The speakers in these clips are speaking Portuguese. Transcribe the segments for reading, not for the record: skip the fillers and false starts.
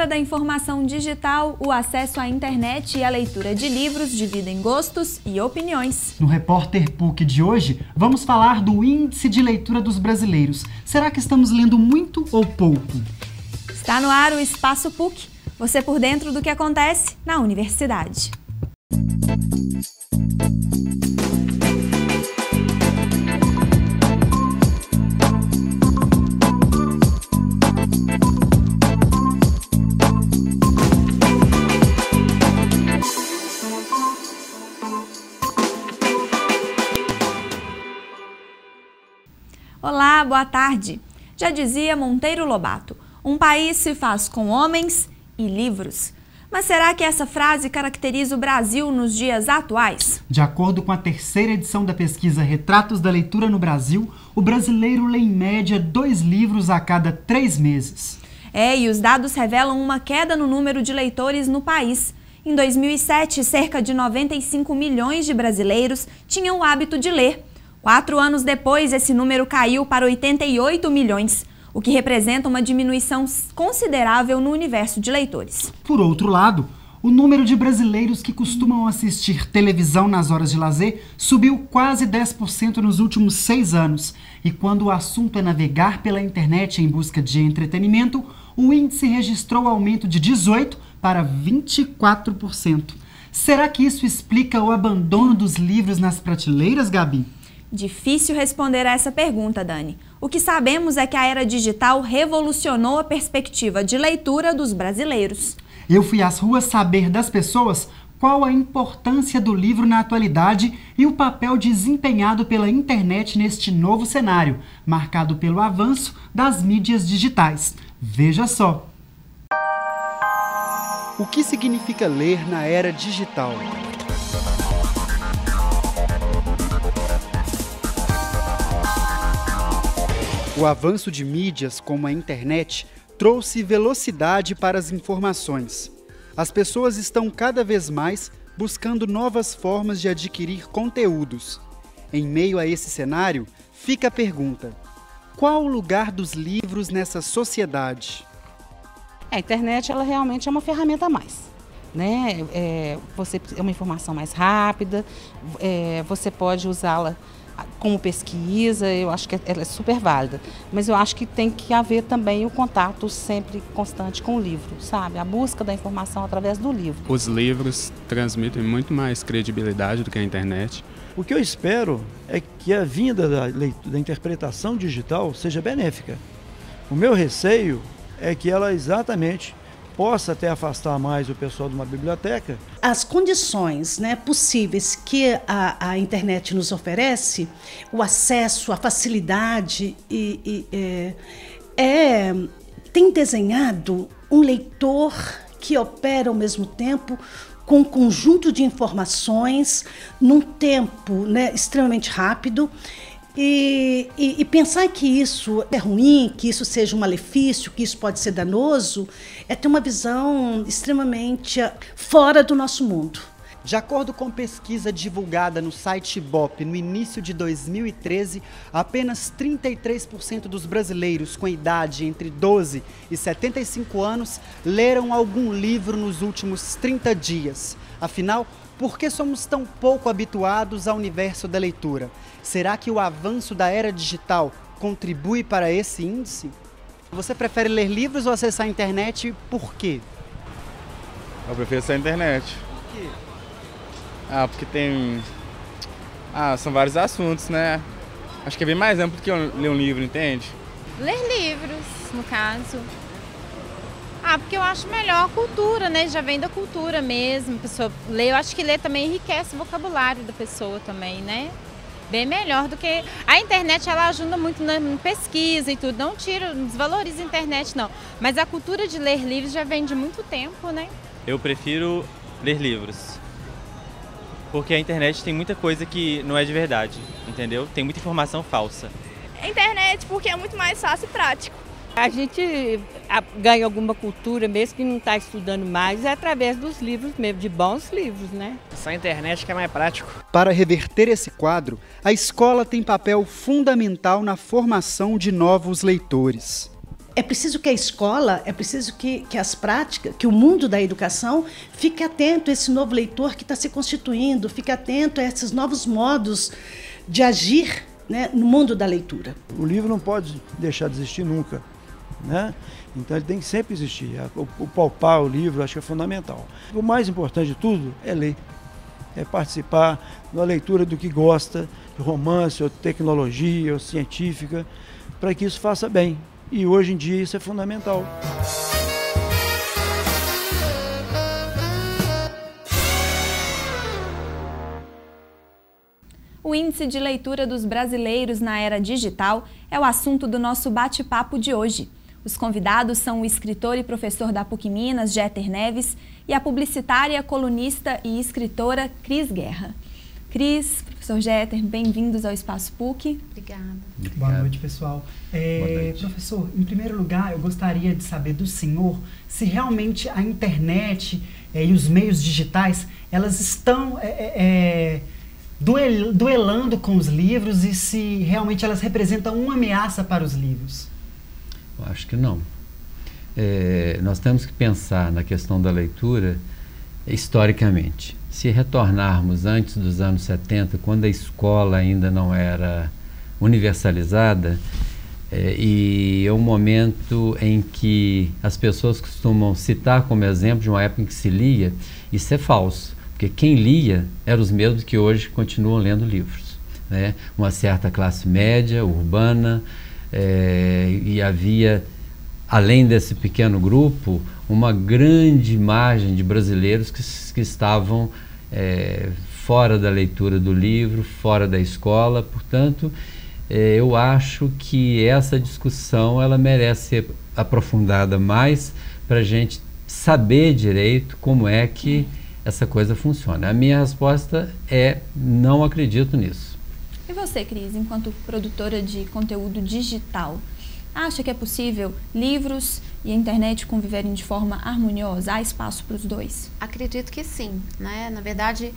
era da informação digital, o acesso à internet e a leitura de livros dividem gostos e opiniões. No Repórter PUC de hoje, vamos falar do índice de leitura dos brasileiros. Será que estamos lendo muito ou pouco? Está no ar o Espaço PUC, você por dentro do que acontece na universidade. Olá, boa tarde. Já dizia Monteiro Lobato, um país se faz com homens e livros. Mas será que essa frase caracteriza o Brasil nos dias atuais? De acordo com a terceira edição da pesquisa Retratos da Leitura no Brasil, o brasileiro lê em média 2 livros a cada 3 meses. E os dados revelam uma queda no número de leitores no país. Em 2007, cerca de 95 milhões de brasileiros tinham o hábito de ler. 4 anos depois, esse número caiu para 88 milhões, o que representa uma diminuição considerável no universo de leitores. Por outro lado, o número de brasileiros que costumam assistir televisão nas horas de lazer subiu quase 10% nos últimos 6 anos. E quando o assunto é navegar pela internet em busca de entretenimento, o índice registrou aumento de 18% para 24%. Será que isso explica o abandono dos livros nas prateleiras, Gabi? Difícil responder a essa pergunta, Dani. O que sabemos é que a era digital revolucionou a perspectiva de leitura dos brasileiros. Eu fui às ruas saber das pessoas qual a importância do livro na atualidade e o papel desempenhado pela internet neste novo cenário, marcado pelo avanço das mídias digitais. Veja só. O que significa ler na era digital? O avanço de mídias como a internet trouxe velocidade para as informações. As pessoas estão cada vez mais buscando novas formas de adquirir conteúdos. Em meio a esse cenário, fica a pergunta: qual o lugar dos livros nessa sociedade? A internet ela realmente é uma ferramenta a mais, né? Você é uma informação mais rápida, você pode usá-la como pesquisa, eu acho que ela é super válida, mas eu acho que tem que haver também o contato sempre constante com o livro, sabe? A busca da informação através do livro. Os livros transmitem muito mais credibilidade do que a internet. O que eu espero é que a vinda da interpretação digital seja benéfica. O meu receio é que ela exatamente possa até afastar mais o pessoal de uma biblioteca. As condições, possíveis que a internet nos oferece, o acesso, a facilidade, tem desenhado um leitor que opera ao mesmo tempo com um conjunto de informações num tempo extremamente rápido. E pensar que isso é ruim, que isso seja um malefício, que isso pode ser danoso, é ter uma visão extremamente fora do nosso mundo. De acordo com pesquisa divulgada no site Ibope no início de 2013, apenas 33% dos brasileiros com idade entre 12 e 75 anos leram algum livro nos últimos 30 dias. Afinal, por que somos tão pouco habituados ao universo da leitura? Será que o avanço da era digital contribui para esse índice? Você prefere ler livros ou acessar a internet e por quê? Eu prefiro acessar a internet. Por quê? Porque tem... são vários assuntos, né? Acho que é bem mais amplo do que ler um livro, entende? Ler livros, no caso. Porque eu acho melhor a cultura, né? Já vem da cultura mesmo, a pessoa lê. Eu acho que ler também enriquece o vocabulário da pessoa também, né? Bem melhor do que... A internet, ela ajuda muito na pesquisa e tudo, não desvaloriza a internet, não. Mas a cultura de ler livros já vem de muito tempo, né? Eu prefiro ler livros, porque a internet tem muita coisa que não é de verdade, entendeu? Tem muita informação falsa. A internet, porque é muito mais fácil e prático. A gente ganha alguma cultura, mesmo que não está estudando mais, é através dos livros mesmo, de bons livros, né? Só a internet que é mais prático. Para reverter esse quadro, a escola tem papel fundamental na formação de novos leitores. É preciso que a escola, é preciso que as práticas, que o mundo da educação fique atento a esse novo leitor que está se constituindo, fique atento a esses novos modos de agir, né, no mundo da leitura. O livro não pode deixar de existir nunca, né? Então ele tem que sempre existir. O palpar o livro acho que é fundamental. O mais importante de tudo é ler, é participar da leitura do que gosta, de romance, ou tecnologia, ou científica, para que isso faça bem. E hoje em dia isso é fundamental. O índice de leitura dos brasileiros na era digital é o assunto do nosso bate-papo de hoje. Os convidados são o escritor e professor da PUC Minas, Jeter Neves, e a publicitária, colunista e escritora Cris Guerra. Cris, professor Jeter, bem-vindos ao Espaço PUC. Obrigada. Boa noite, pessoal. Boa noite. Professor, em primeiro lugar, eu gostaria de saber do senhor se realmente a internet e os meios digitais, elas estão duelando com os livros e se realmente elas representam uma ameaça para os livros. Eu acho que não. Nós temos que pensar na questão da leitura historicamente. Se retornarmos antes dos anos 70, quando a escola ainda não era universalizada, e é um momento em que as pessoas costumam citar como exemplo de uma época em que se lia, isso é falso, porque quem lia eram os mesmos que hoje continuam lendo livros, né? Uma certa classe média, urbana, e havia, além desse pequeno grupo, uma grande margem de brasileiros que estavam fora da leitura do livro, fora da escola. Portanto, eu acho que essa discussão ela merece ser aprofundada mais para a gente saber direito como é que essa coisa funciona. A minha resposta é: não acredito nisso. E você, Cris, enquanto produtora de conteúdo digital, acha que é possível livros e a internet conviverem de forma harmoniosa? Há espaço para os dois? Acredito que sim, né? Na verdade,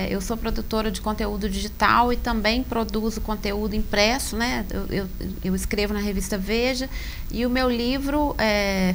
eu sou produtora de conteúdo digital e também produzo conteúdo impresso, né? Eu escrevo na revista Veja e o meu livro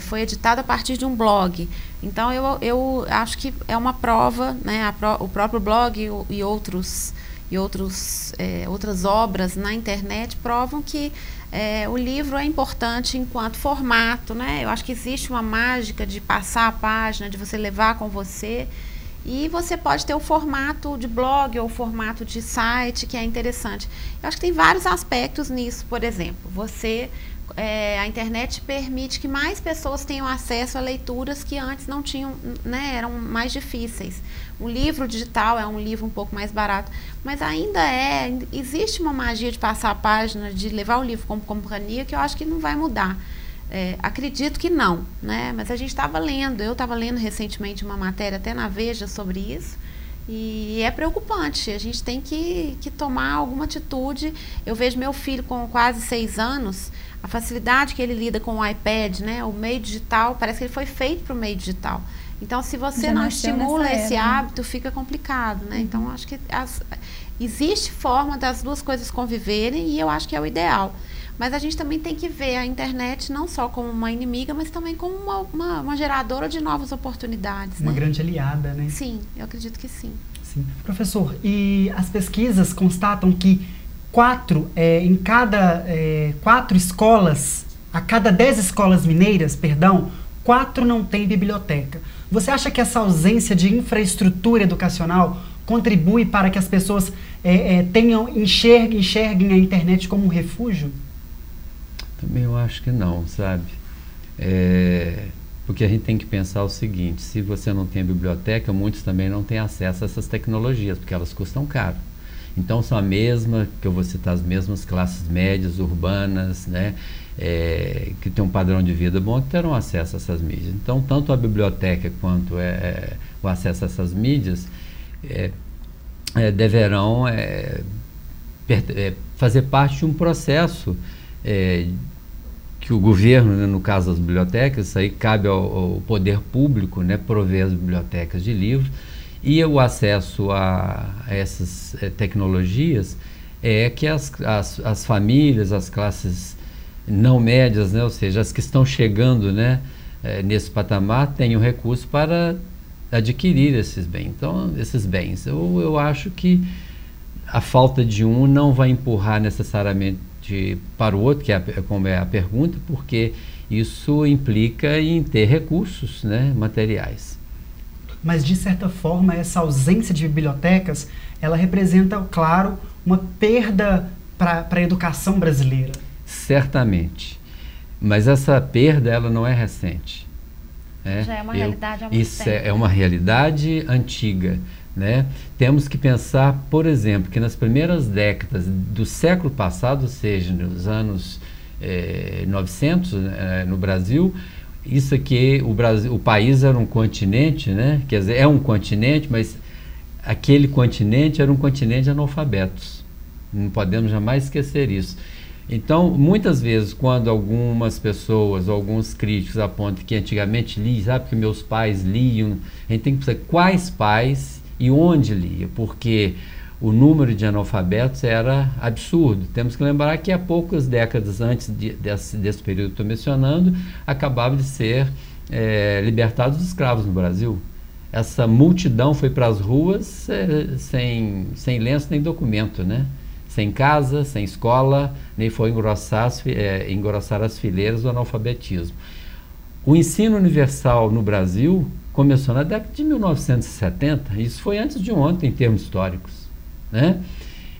foi editado a partir de um blog. Então, eu acho que é uma prova, né? O próprio blog e outras obras na internet provam que o livro é importante enquanto formato, né? Eu acho que existe uma mágica de passar a página, de você levar com você, e você pode ter o formato de blog ou o formato de site, que é interessante. Eu acho que tem vários aspectos nisso. Por exemplo, a internet permite que mais pessoas tenham acesso a leituras que antes não tinham, né, eram mais difíceis. O livro digital é um livro um pouco mais barato, mas ainda existe uma magia de passar a página, de levar o livro como companhia, que eu acho que não vai mudar. Acredito que não, né? Mas a gente eu estava lendo recentemente uma matéria até na Veja sobre isso, e é preocupante. A gente tem que tomar alguma atitude. Eu vejo meu filho com quase 6 anos, a facilidade que ele lida com o iPad, né? O meio digital, parece que ele foi feito para o meio digital. Então, se você não estimula esse hábito, fica complicado, né? Então, acho que existe forma das duas coisas conviverem, e eu acho que é o ideal. Mas a gente também tem que ver a internet não só como uma inimiga, mas também como uma geradora de novas oportunidades. Uma grande aliada, né? Sim, eu acredito que sim. Sim. Professor, e as pesquisas constatam que 4 escolas, a cada 10 escolas mineiras, 4 não têm biblioteca. Você acha que essa ausência de infraestrutura educacional contribui para que as pessoas enxerguem a internet como um refúgio? Também eu acho que não, sabe? Porque a gente tem que pensar o seguinte: se você não tem a biblioteca, muitos também não têm acesso a essas tecnologias, porque elas custam caro. Então são que eu vou citar, as mesmas classes médias, urbanas, né? Que tem um padrão de vida bom, que terão acesso a essas mídias. Então, tanto a biblioteca quanto o acesso a essas mídias deverão fazer parte de um processo que o governo, né, no caso das bibliotecas, isso aí cabe ao poder público, né, prover as bibliotecas de livros, e o acesso a essas tecnologias que as famílias, as classes não médias, né, ou seja, as que estão chegando, né, nesse patamar, tenham recurso para adquirir esses bens. Então, esses bens. Eu acho que a falta de um não vai empurrar necessariamente para o outro, que como é a pergunta, porque isso implica em ter recursos, né, materiais. Mas, de certa forma, essa ausência de bibliotecas, ela representa, claro, uma perda para a educação brasileira. Certamente. Mas essa perda, ela não é recente. Né? Já é uma realidade há muito Isso tempo. é uma realidade antiga. Né? Temos que pensar, por exemplo, que nas primeiras décadas do século passado, ou seja, nos anos 900, no Brasil, isso aqui, o país era um continente, né? Quer dizer, é um continente, mas aquele continente era um continente de analfabetos. Não podemos jamais esquecer isso. Então, muitas vezes, quando algumas pessoas, alguns críticos apontam que antigamente liam, sabe, porque meus pais liam, a gente tem que pensar quais pais e onde lia, porque o número de analfabetos era absurdo. Temos que lembrar que há poucas décadas antes desse período que estou mencionando, acabavam de ser libertados os escravos no Brasil. Essa multidão foi para as ruas sem lenço nem documento, né? Sem casa, sem escola, nem foi engrossar as fileiras do analfabetismo. O ensino universal no Brasil começou na década de 1970, isso foi antes de ontem em termos históricos. Né?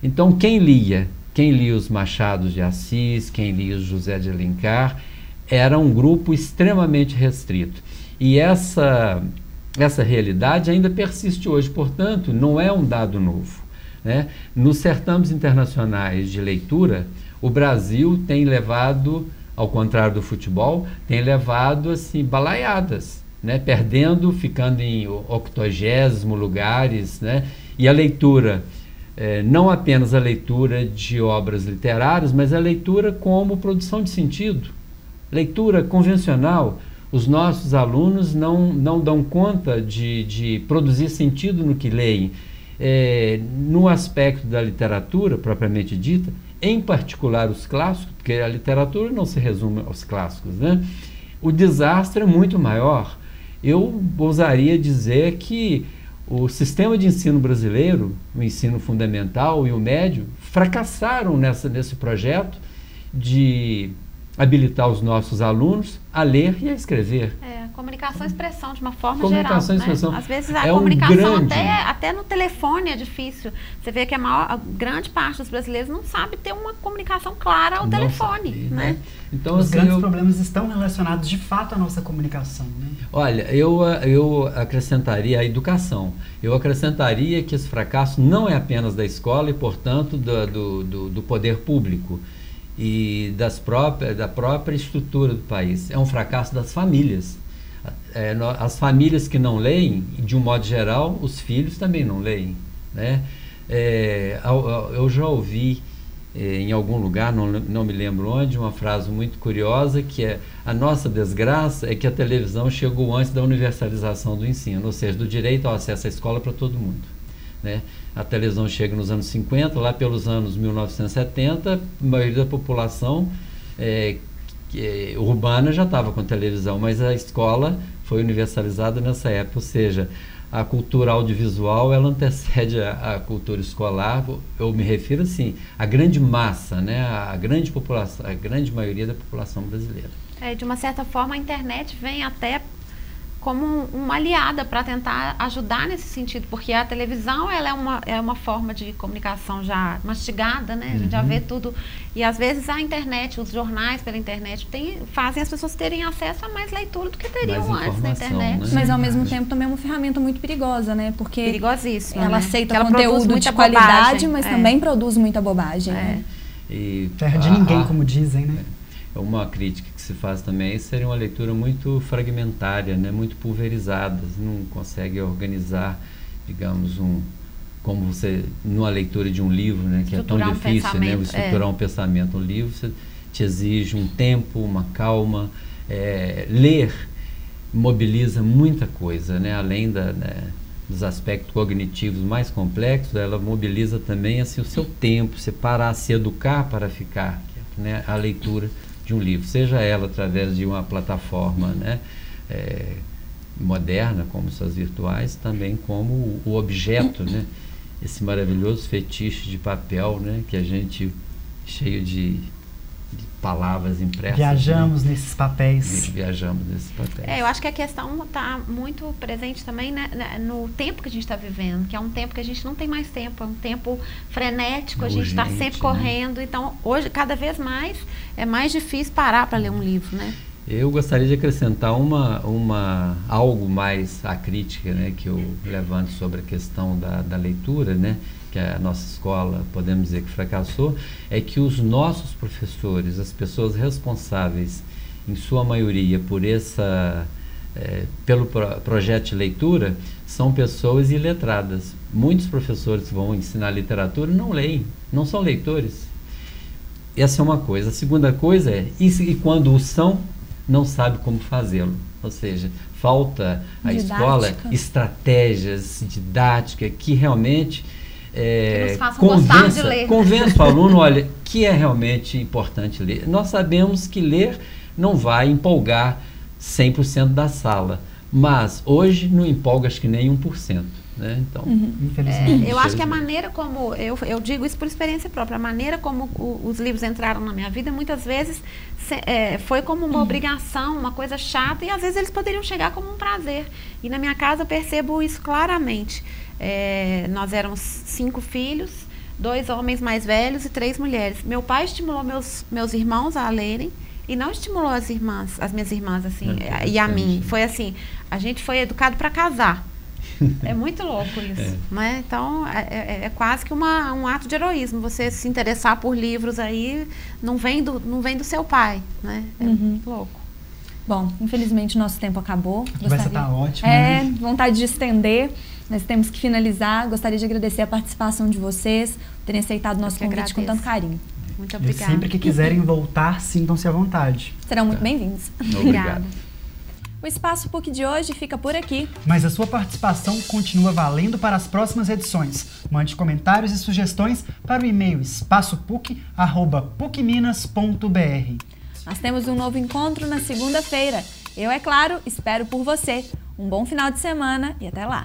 Então, quem lia os Machados de Assis, quem lia os José de Alencar, era um grupo extremamente restrito. E essa realidade ainda persiste hoje, portanto, não é um dado novo. Né? Nos certames internacionais de leitura, o Brasil tem levado, ao contrário do futebol, tem levado assim, balaiadas, né? Perdendo, ficando em 80º lugares, né? E a leitura, não apenas a leitura de obras literárias, mas a leitura como produção de sentido. Leitura convencional. Os nossos alunos não dão conta de produzir sentido no que leem. No aspecto da literatura, propriamente dita, em particular os clássicos, porque a literatura não se resume aos clássicos, né? O desastre é muito maior. Eu ousaria dizer que o sistema de ensino brasileiro, o ensino fundamental e o médio, fracassaram nesse projeto de habilitar os nossos alunos a ler e a escrever. Comunicação e expressão, de uma forma comunicação geral. E expressão. Né? Às vezes a é comunicação grande... até no telefone é difícil. Você vê que a grande parte dos brasileiros não sabe ter uma comunicação clara ao telefone. Sabe, né? Então, os grandes problemas estão relacionados de fato à nossa comunicação. Né? Olha, eu acrescentaria a educação. Eu acrescentaria que esse fracasso não é apenas da escola e, portanto, do poder público e da própria estrutura do país. É um fracasso das famílias. As famílias que não leem, de um modo geral, os filhos também não leem. Né? Eu já ouvi em algum lugar, não me lembro onde, uma frase muito curiosa, que é: a nossa desgraça é que a televisão chegou antes da universalização do ensino, ou seja, do direito ao acesso à escola para todo mundo. Né? A televisão chega nos anos 50, lá pelos anos 1970, a maioria da população urbana já estava com televisão, mas a escola foi universalizada nessa época, ou seja, a cultura audiovisual ela antecede a cultura escolar. Eu me refiro assim, à grande massa, né, a grande população, a grande maioria da população brasileira. De uma certa forma, a internet vem até como uma aliada para tentar ajudar nesse sentido, porque a televisão ela é uma forma de comunicação já mastigada, né? A gente já vê tudo, e às vezes a internet, os jornais pela internet fazem as pessoas terem acesso a mais leitura do que teriam antes na internet. Né? Mas ao mesmo tempo também é uma ferramenta muito perigosa, né? Porque perigosíssima, ela né? aceita ela conteúdo de qualidade, mas também produz muita bobagem. Né? E terra de ninguém, como dizem, né? Uma crítica que se faz também seria uma leitura muito fragmentária, né? Muito pulverizada, não consegue organizar, digamos, como você, numa leitura de um livro, né? Que é tão difícil, né? Estruturar um pensamento. Um livro você te exige um tempo, uma calma. Ler mobiliza muita coisa, né? Além dos aspectos cognitivos mais complexos, ela mobiliza também assim, o seu tempo, você parar, se educar para ficar, né? A leitura de um livro, seja ela através de uma plataforma, né, moderna, como essas virtuais, também como o objeto, né, esse maravilhoso fetiche de papel, né, que a gente, cheio de palavras impressas. Viajamos, né, nesses papéis. Viajamos nesses papéis. Eu acho que a questão está muito presente também, né, no tempo que a gente está vivendo, que é um tempo que a gente não tem mais tempo, é um tempo frenético, a gente está sempre correndo, então hoje, cada vez mais, é mais difícil parar para ler um livro, né? Eu gostaria de acrescentar algo mais à crítica, né, que eu levanto sobre a questão da leitura, né, que a nossa escola, podemos dizer que fracassou, é que os nossos professores, as pessoas responsáveis, em sua maioria, pelo projeto de leitura, são pessoas iletradas. Muitos professores que vão ensinar literatura não leem, não são leitores. Essa é uma coisa. A segunda coisa e quando o são, não sabe como fazê-lo. Ou seja, falta à escola estratégias didáticas que realmente convença o aluno, olha, que é realmente importante ler. Nós sabemos que ler não vai empolgar 100% da sala, mas hoje não empolga acho que nem 1%. Né? Então, infelizmente. Eu acho que a maneira como, eu digo isso por experiência própria, a maneira como os livros entraram na minha vida, muitas vezes foi como uma obrigação, uma coisa chata, e às vezes eles poderiam chegar como um prazer. E na minha casa eu percebo isso claramente. Nós éramos 5 filhos, 2 homens mais velhos e 3 mulheres. Meu pai estimulou meus irmãos a lerem e não estimulou as minhas irmãs assim, e a mim. Foi assim, a gente foi educado para casar. É muito louco isso, né? Então é quase que um ato de heroísmo. Você se interessar por livros aí não vem do seu pai, né? É muito louco. Bom, infelizmente o nosso tempo acabou. A conversa está ótima. Né? Vontade de estender. Nós temos que finalizar. Gostaria de agradecer a participação de vocês, terem aceitado o nosso convite com tanto carinho. Muito obrigada. E sempre que quiserem voltar, sintam-se à vontade. Serão muito bem-vindos. Obrigada. O Espaço PUC de hoje fica por aqui. Mas a sua participação continua valendo para as próximas edições. Mande comentários e sugestões para o e-mail espaçopuc@pucminas.br. Nós temos um novo encontro na segunda-feira. Eu, é claro, espero por você. Um bom final de semana e até lá.